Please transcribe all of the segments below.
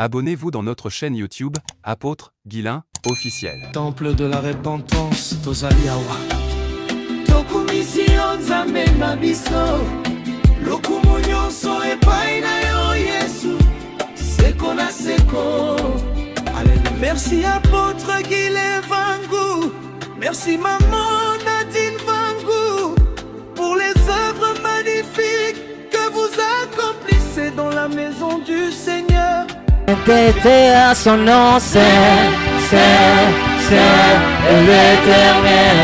Abonnez-vous dans notre chaîne YouTube, Apôtre Guilain officiel. Temple de la repentance, Tozaliawa. Tokumisio nzambe na biso. Lokumu nyonso epai na yo Yesu. Seko na seko. Alléluia. Merci apôtre Guilain Vangu. Merci maman Nadine Vangu. Pour les œuvres magnifiques que vous accomplissez dans la maison du Seigneur. Tété à son nom, c'est l'Éternel,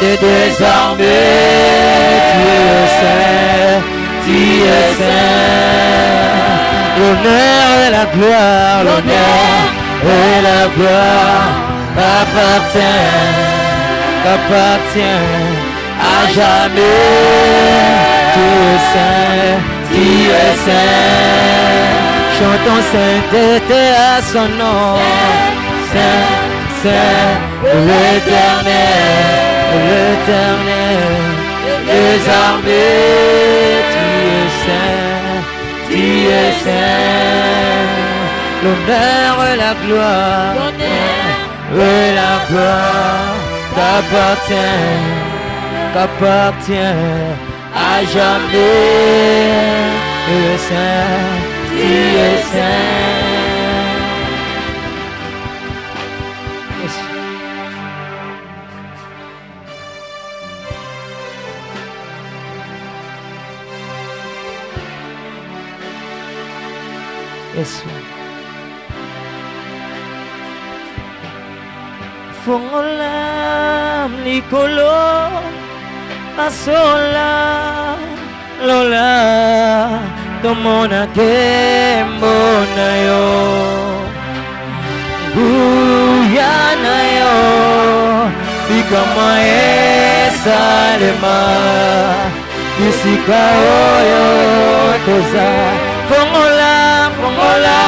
et désormais tu es saint, l'honneur et la gloire, t'appartient à jamais, tu es saint. Tu es saint, chantons sainteté à son nom, Saint, l'Éternel, désormais tu es saint, l'honneur et la gloire, t'appartient à jamais. Tu es saint, tu es saint. Yes. Yes. Fongolam Nicolo Asola Lola Tomona kembo na yo Guyana yo Bikama esalema Bisika oyo toza Fongola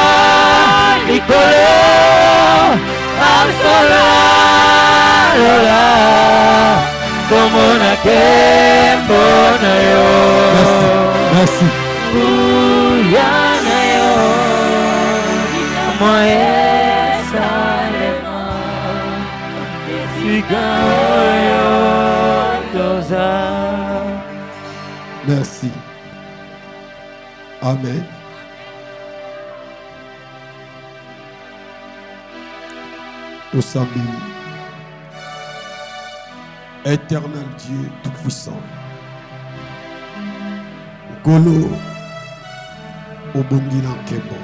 Nikolo Asola Lola Tomona kembo na yo. Merci. Guyana yo Moesa lema Bisika oyo toza. Merci. Amen. Tosambili. Éternel Dieu tout-puissant. Golo Obongila Kembo.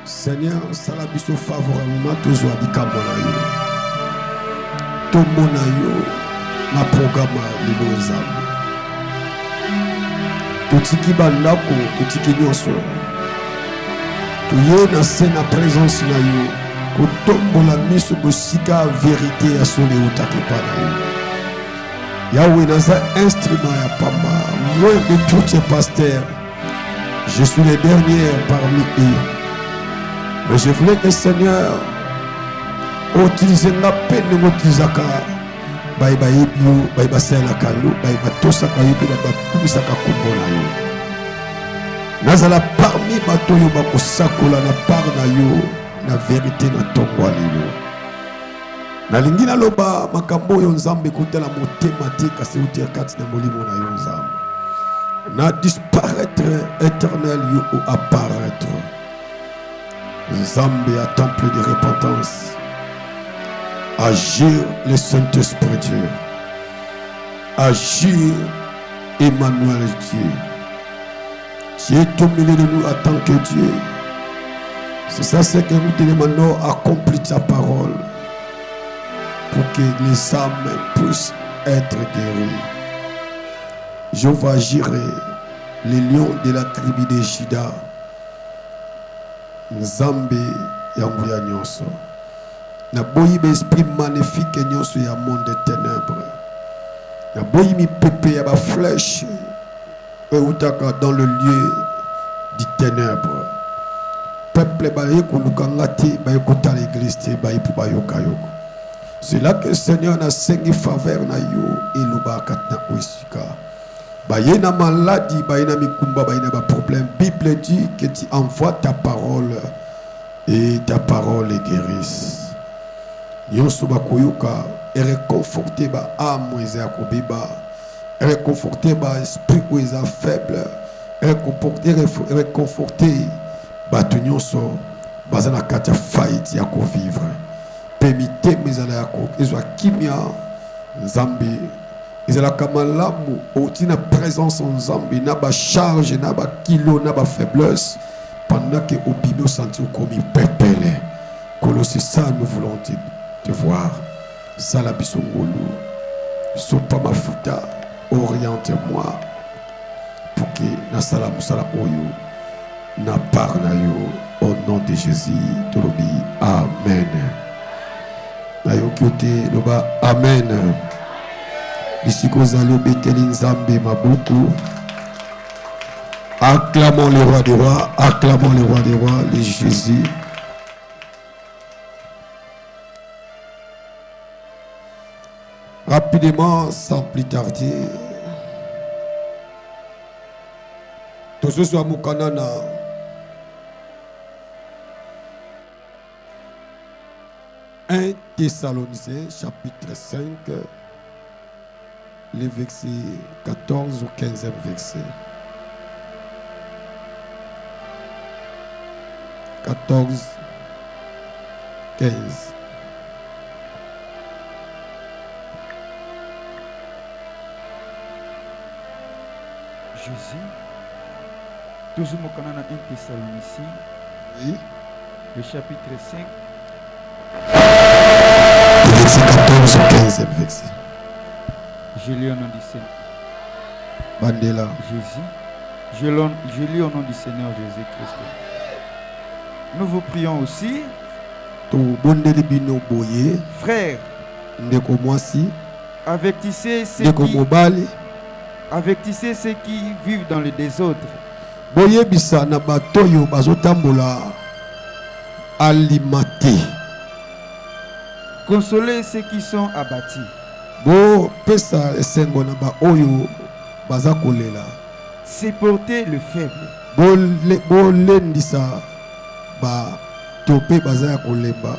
Seigneur, salabiso favorablement tozwa bikamona yo. Tomona yo na programme lelo nzambe. Totiki bandako, totiki nyonso. Toye na scène présence na yo. Kotombola miso bosika vérité ya sole utaki pa na yo. Yahweh dans un instrument ya pamba, loin de tous les pasteurs, je suis le dernier parmi eux. Mais je voulais que le Seigneur utilise la peine de m'utiliser Baiba Ibio, Baiba Selakayo, Baiba Tosaka Ibio, Baiba Kumisaka Kumbola yo. Nazala parmi Batoyo Bakosakola na par na yo, na vérité na tongwa lilo. Nalingi naloba makambo oyo nzambe kutela motema te kasi utia kati na molimo na yo nzambe. Na disparaître éternel yo ou apparaître. Nzambe à temple de repentance. Agir le Saint-Esprit Dieu. Agir Emmanuel Dieu. Tu es au milieu de nous en tant que Dieu. C'est ça ce que nous te demandons, accomplir ta parole. Pour que les âmes puissent être guéries. Jéhovah Jireh, les lions de la tribu de Juda, Nzambe yanguya nyonso. Na boyi esprit magnifique nyonso ya monde des ténèbres. Na boyi mi pepe ya ba flèche utaka dans le lieu du ténèbre. Peuple ba yekulukangati ba yekota l'église te ba yipu ba yokayoko. C'est là que le Seigneur a saigné faveur na yo et l'oba katna oisika. Bayena maladie, bayena mikumba, bayena ba problème. Bible dit que tu envoies ta parole et ta parole guérisse. Nyonso bakoyoka et réconforter ba âme eza kobiba, réconforter ba esprit où eza faible, réconforter ba nyonso bazana kati fight ya ko vivre. Permettez mes ala yako ezwa kimia nzambe ezala kamalamu otina présence en nzambe na ba charge na ba kilo na ba faiblesse pendant que au bibo senti comme pepele. C'est ça nous voulons te voir. Sala bisongolo. Sopa mafuta. Oriente-moi. Pour que na sala musala oyo. Na parna yo. Au nom de Jésus. Tolobi. Amen. Na yo kyote loba. Amen. Ici kozalo beteli nzambe mabuku. Acclamons le roi des rois. Acclamons le roi des rois. Le Jésus. Rapidement, sans plus tarder, tout ce soit Moukanana. Un Thessaloniciens, chapitre 5, les versets 14 ou 15e verset. 14, 15. Jésus, toujours mon canal 1 Thessaloniciens, Oui. le chapitre 5, Verset 14 ou 15e verset. je lis au nom du Seigneur. Bandela. Jésus, je lis au nom du Seigneur Jésus-Christ. Nous vous prions aussi, To bondeli bino boye. frères, Ndeko mwasi. avertissez ceux qui vivent dans le désordre. Boyebisa na batoyo bazotambola alimate. Consolez ceux qui sont abattus. Bo pesa esengo na ba oyo baza kolela. Supportez le faible. Bolendisa ba tope baza ya kolemba.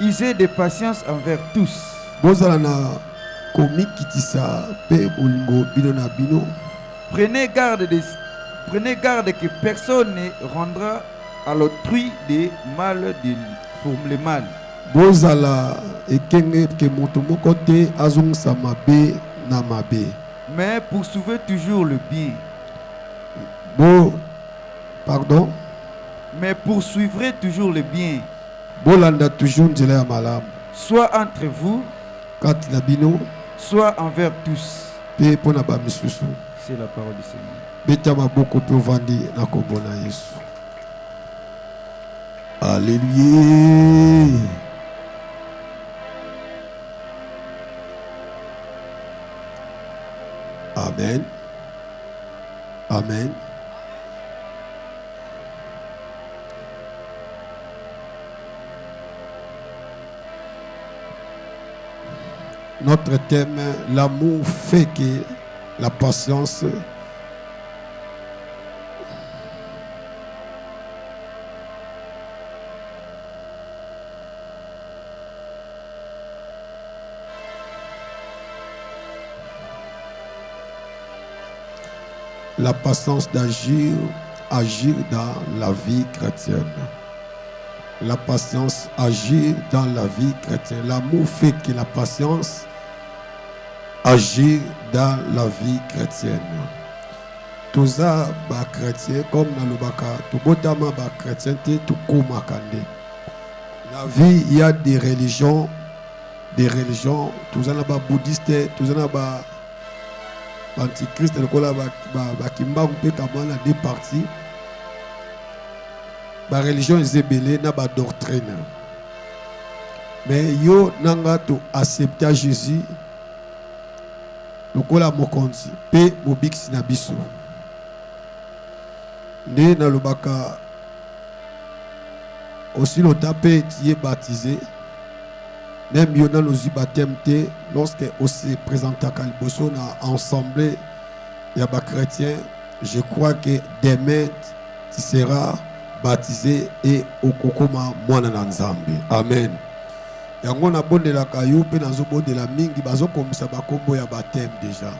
Usez de patience envers tous. Bozala na komikitisa pe bolingo bino na bino. Prenez garde que personne ne rendra à l'autrui des mal pour le mal. Bozala ekenge ke moto moko te azongisa mabe na mabe. Mais poursuivez toujours le bien. Pardon? Mais poursuivrez toujours le bien. Bolanda toujours nzela ya malamu. Soit entre vous, Kati na bino soit envers tous. pe pona ba misusu. C'est la parole du Seigneur. Beta maboko pe ovandi na kombo na Yesu. Alléluia. Amen. Amen. Notre thème, l'amour fait que la patience d'agir dans la vie chrétienne. La patience agit dans la vie chrétienne. L'amour fait que la patience agit dans la vie chrétienne. Tout ça, ba chrétien, comme dans le baka, tout botama ba chrétien, tout komakande. La vie, il y a des religions, tout ça, ba bouddhiste, tout ça, ba antichrist, le kola ba kimba pe kamana deux parties. La religion est belée na ba doctrine. Mais yo nanga to accepter Jésus. Lokola mokonzi pe mobiksi na biso. Né na lobaka aussi longtemps pe tu es baptisé. Même yo na nos baptême te lorsque on se présente à Kalboso na ensemble il y a des chrétiens, je crois que demain, tu seras baptisé et au kokoma mwana na nzambe. Amen. Yango na bonde la kayo pe na zo bonde la mingi bazo komisa bakombo ya baptême déjà.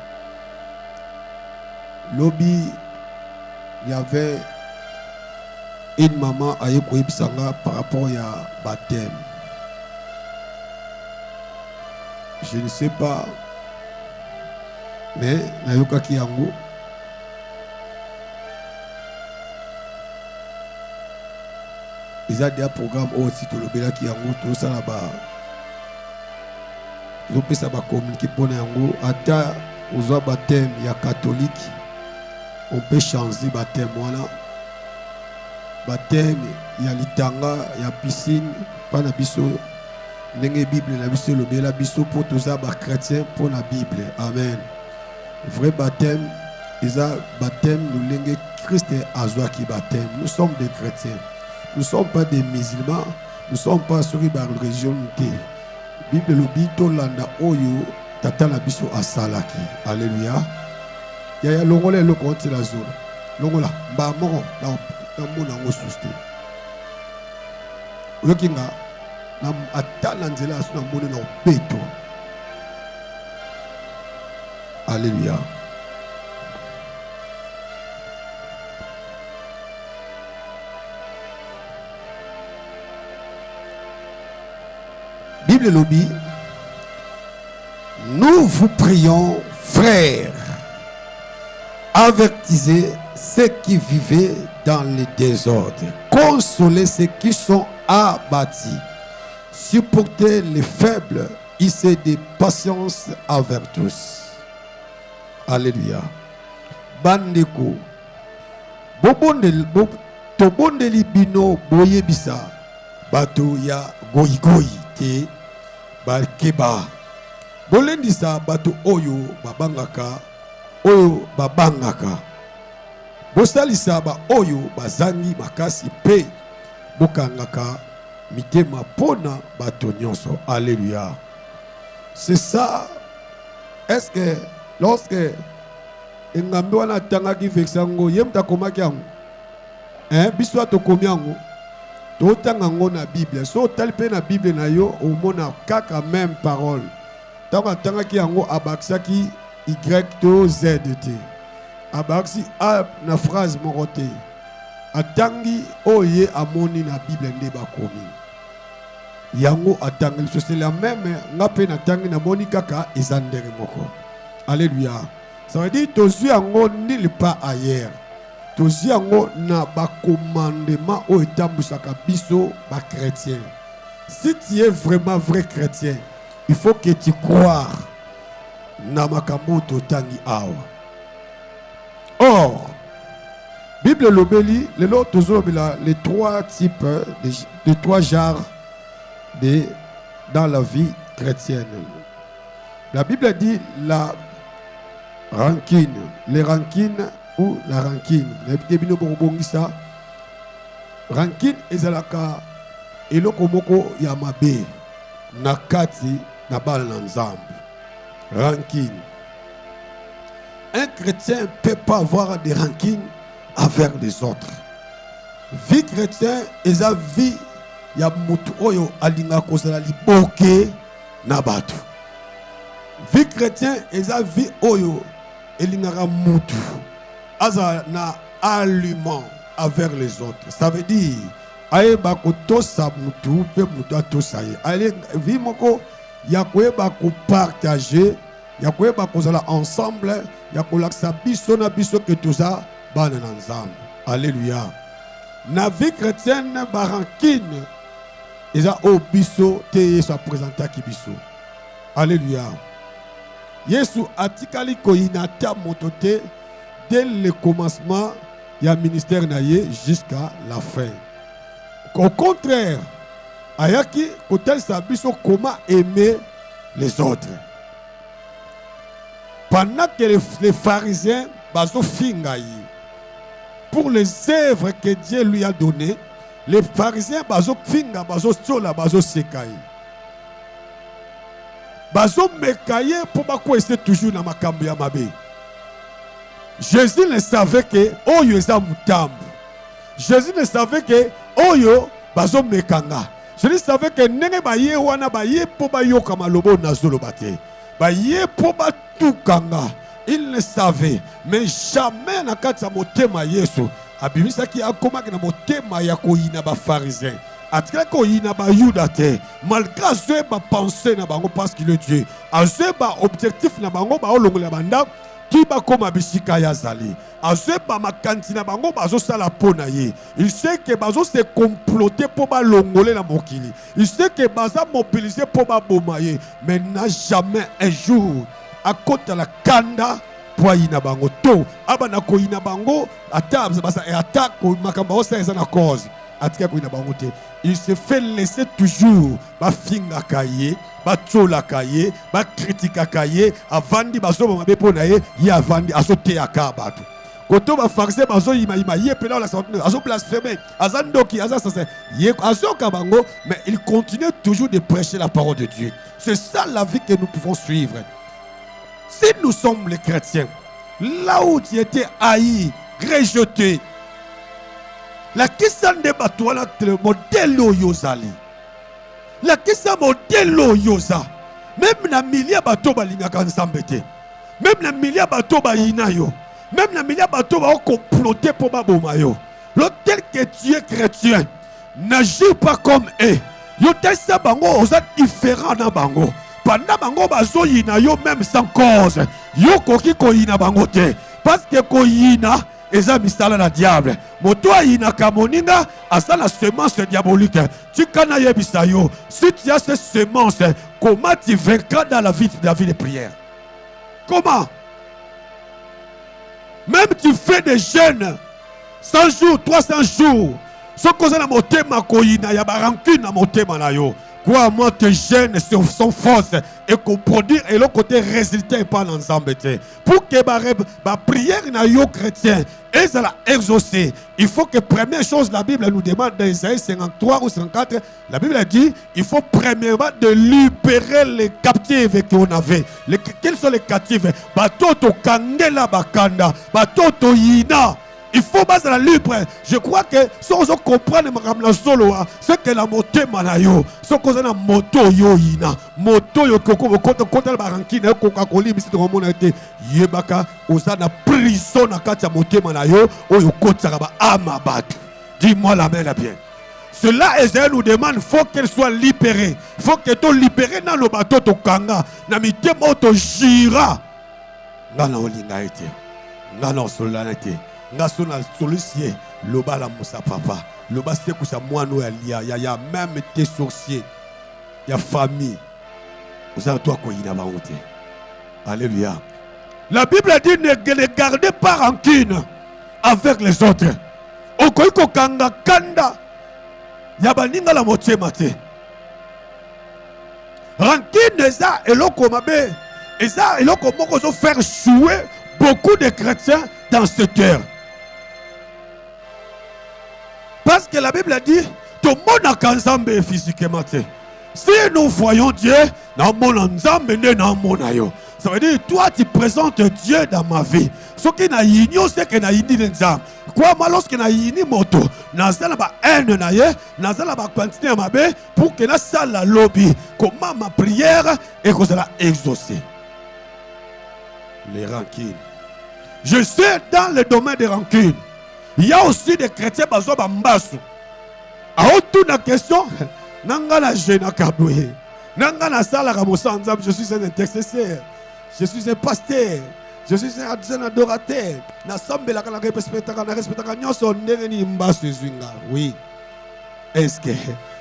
Lobby, il y avait une maman à Yekoibisanga par rapport à baptême. Je ne sais pas, mais Nayoka Kiyango, ils ont des programmes aussi, tout le Bela Kiyango, tout ça là-bas. Ils ont fait communiquer pour Nayango. Ata, aux autres baptêmes, il y a catholique. On peut changer baptême. Voilà. Baptême, il y a litanga, il y a piscine, pas na biso. Nenge Bible, na biso le Bela biso pour tous les chrétiens pour la Bible. Amen. Vrai baptême, ils ont baptême, nous l'enge Christ est azwaki baptême. Nous sommes des chrétiens. Nous ne sommes pas des musulmans. Nous ne sommes pas sur la religion. Bible le bito landa oyo tata na biso asalaki. Alléluia. Ya longole le compte la zone. Longola ba moko na mona ngo suste. Yokinga na atala nzela asuna mona na peto. Alléluia. Bible lobby, nous vous prions, frères, avertissez ceux qui vivaient dans le désordre, consolez ceux qui sont abattus, supportez les faibles, ayez de patience envers tous. Alléluia. Bandeko, tobondeli bino boyebisa, bato ya goyi te. Balkeba bolendisa bato oyo babangaka bosalisa ba oyo bazangi makasi pe bokangaka mitema pona bato nyonso. Alléluia. C'est ça. Est-ce que lorsque engambi wana tangaki vexango yemta komaki yango biso tokomi yango totanga ngo na Bible. So talpe na Bible na yo au mona kaka même parole. Tanga tanga ki yango abaksaki y to z t. Abaksi a na phrase morote. Atangi oye amoni na Bible ndeba komi. Yango atangi c'est la même ngape na tangi na moni kaka ezandere moko. Alléluia. Ça veut dire tozu yango nulle part ailleurs. Tozi yango na ba commandement o etambusaka biso ba chrétien. Si tu es vraiment vrai chrétien, il faut que tu crois na makambo totangi awa. Or, Bible lobeli, les trois types, les trois genres dans la vie chrétienne. La Bible dit la rancune, les rancunes ou la rancune. Rancune ezalaka eloko moko ya mabe nakati na bala na nzambe. Rancune. Un chrétien ne peut pas avoir des rancunes envers les autres. Vie chrétienne eza vie ya mutu oyo alinga kozala liboke na batu. Vie chrétienne eza vie oyo elingaka mutu aza na aliment envers les autres. Ça veut dire aye bako tosa mutu pe mutu atosa ye. Aye vie moko ya koyeba ko partager, ya koyeba kozala ensemble, ya kolakisa biso na biso ke toza bana na nzambe. Alléluia. Na vie chrétienne ba rancune eza o biso te Yesu a présenté ki biso. Alléluia. Yesu atikali koyina ta motote dès le commencement du ministère naye jusqu'à la fin. Au contraire, ayaki kotel sabiso comment aimer les autres. Pendant que les pharisiens bazo fingayi pour les œuvres que Dieu lui a données, les pharisiens bazo finga bazo tsola bazo sekayi. Bazo mekaye pour bako essayer toujours na makambo ya mabe. Jésus ne savait que oyo eza mutambu. Jésus ne savait que oyo bazo mekanga. Jésus savait que nenge baye wana baye po bayoka malobo nazoloba te. Baye po batukanga. Il ne savait, mais jamais na kati ya motema Yesu abimisaki akomaki na motema ya koyina ba pharisien. Atika koyina ba Yuda te, malgré azwe ba pensée na bango parce qu'il est Dieu. Azwe ba objectif na bango ba olongola banda ki ba koma bisika ya zali. Azwe ba makanti na bango bazo sala pona ye. Il sait que bazo se comploter pour ba longole na mokili. Il sait que baza mobiliser pour ba bomaye, mais n'a jamais un jour à côté la kanda pour yina bango to abana ko yina bango ata basa et ata ko makamba osa eza na cause atika ko yina bango te. Il se fait laisser toujours ba finga kaye ba tchola kaye ba critique kaye avandi baso mabe pona ye ya avandi asote akabatu koto ba farse bazo yima ye pela la santé aso blasphémer azandoki azasa ye asoka bango, mais il continue toujours de prêcher la parole de Dieu. C'est ça la vie que nous pouvons suivre. Si nous sommes les chrétiens, là où tu étais haï, rejeté, la question de batouana le modèle yozali, la question modèle yoza, même na milia bateau balinga kansambete, même na milia bateau bayinayo, même na milia bateau ba comploter pour babomayo. L'hôtel que tu es chrétien, n'agis pas comme eux. Yo testa bango oza différent na bango. Pendant bango bazo yina yo même sans cause. Yo koki ko yina bango te. Parce que ko yina eza misala na diable. Moto yina kamoninga asa la semence diabolique. Tu kana yebisa yo. Si tu as cette semence, comment tu vaincras dans la vie de prière? Comment? Même tu fais des jeûnes 100 jours, 300 jours. Ce que ça na motema ko yina ya barancune na motema na yo. Quoi, moi, tes gènes sont fausses et qu'on produit et le côté résultat pas l'ensemble. Pour que ma prière n'a yo chrétien et ça l'a exaucé. Il faut que première chose la Bible nous demande dans Isaïe 53 ou 54, la Bible dit il faut premièrement de libérer les captifs qu'on avait. Quels sont les captifs? Batoto kangela bakanda, batoto yina. Il faut baser la libre. Je crois que si on comprend le solo, c'est que la moto manayo, ce que la moto yo ina, moto yo koko kota la barankine Coca-Cola bisi to mona te yebaka osana prison na kati ya moto manayo oyo kota ba amabatu. Dis-moi la main là bien. Cela Esaïe nous demande, faut qu'elle soit libérée. Faut que tu libéré dans le bateau to kanga, na mitemo to jira. Ngana olinga ete. Ngana solana ete. Nasona solution loba la musa papa loba c'est que ça moi no ya même tes sorciers ya famille vous avez toi ko yina ba honte. Alléluia. La Bible dit ne gardez pas rancune avec les autres. Okoiko kanga kanda ya baninga la motema te. Rancune eza eloko mabe eza eloko moko zo faire jouer beaucoup de chrétiens dans cette terre. Parce que la Bible a dit, tout le monde a kanzambe physiquement. Si nous voyons Dieu, ça veut dire, toi tu présentes Dieu dans ma vie. Ce qui n'a yinyo, c'est que n'a yini nzam. Quoi, moi, lorsque n'a yini moto, n'a zala ba haine na ye, n'a zala ba quantité ma be, pour que na salle la lobby, comment ma prière et que ça l'a exaucé. Les rancunes. Je suis dans le domaine des rancunes. Il y a aussi des chrétiens qui sont bambasu. A toute la question, nangana jena kaboué, nangana sala kamosanzam. Je suis un intercesseur, je suis un pasteur, je suis un adorateur. Nasambe la kana respecta nyoso ndeni mbasu zwinga. Oui. Est-ce que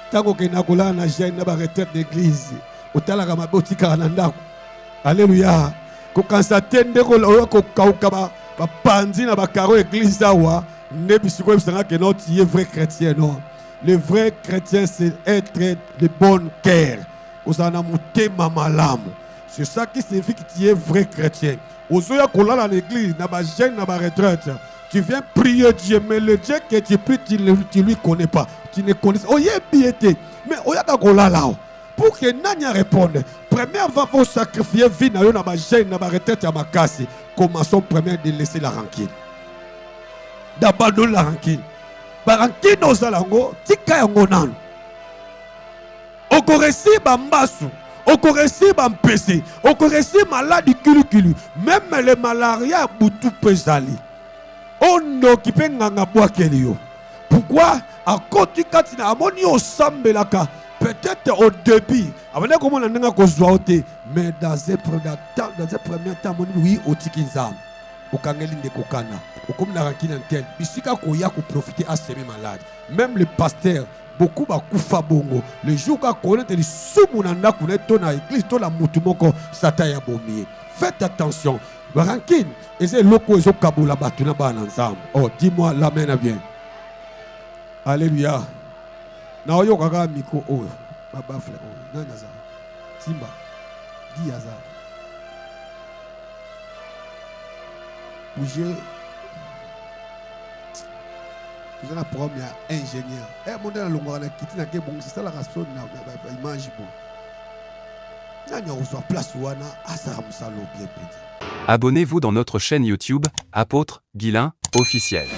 tango kena kula na jena ba retraite d'église, utala kama botika nandako. Alléluia. Ko kansate ndeko la ko kauka ba panzi na ba karo église awa. Ne bisiko bisanga que non tu es vrai chrétien non. Le vrai chrétien c'est être de bon cœur. Osana mutema malamu. C'est ça qui signifie que tu es vrai chrétien. Ozoya kolala l'église na ba jeune na ba retraite. Tu viens prier Dieu mais le Dieu que tu pries tu lui connais pas. Tu ne connais pas. Oye piété. Mais oya ka kolala. Pour que Nanya réponde, premièrement, il faut sacrifier vie na ba jeune na ba retraite à makasi. commençons première de laisser la rancune. D'abandonner la rancune. La rancune aux alango, tika yango nanu. Okoresi bambasu, okoresi bampese, okoresi maladi kilu. Même les malaria boutou pesali. On occupé nganga boakeli yo. Pourquoi? À côté katina amoni osambelaka. Peut-être au début, avant de commencer, mais dans un premier temps, oui, au tikinzam, au kangelin de kokana, au comme la rancune en tel, bisika koya ko profiter à semer malade. Même le pasteur, beaucoup ba kufa bongo. Le jour qu'a connaître les soumunanda connaître ton église, ton la mutumoko sataya bomier. Faites attention, la rancune, et c'est loko et so kaboula batuna ba ensemble. Oh, dis-moi l'amen bien. Alléluia. Na oyo kaka miko oyo babafle oyo nani aza Simba di aza bouger vous avez un problème ya ingénieur mon dans longo na kiti na ke bon c'est ça la raison na image bon nani reçoit place wana asa musalo bien petit. Abonnez-vous dans notre chaîne YouTube, Apôtre Guilain officiel.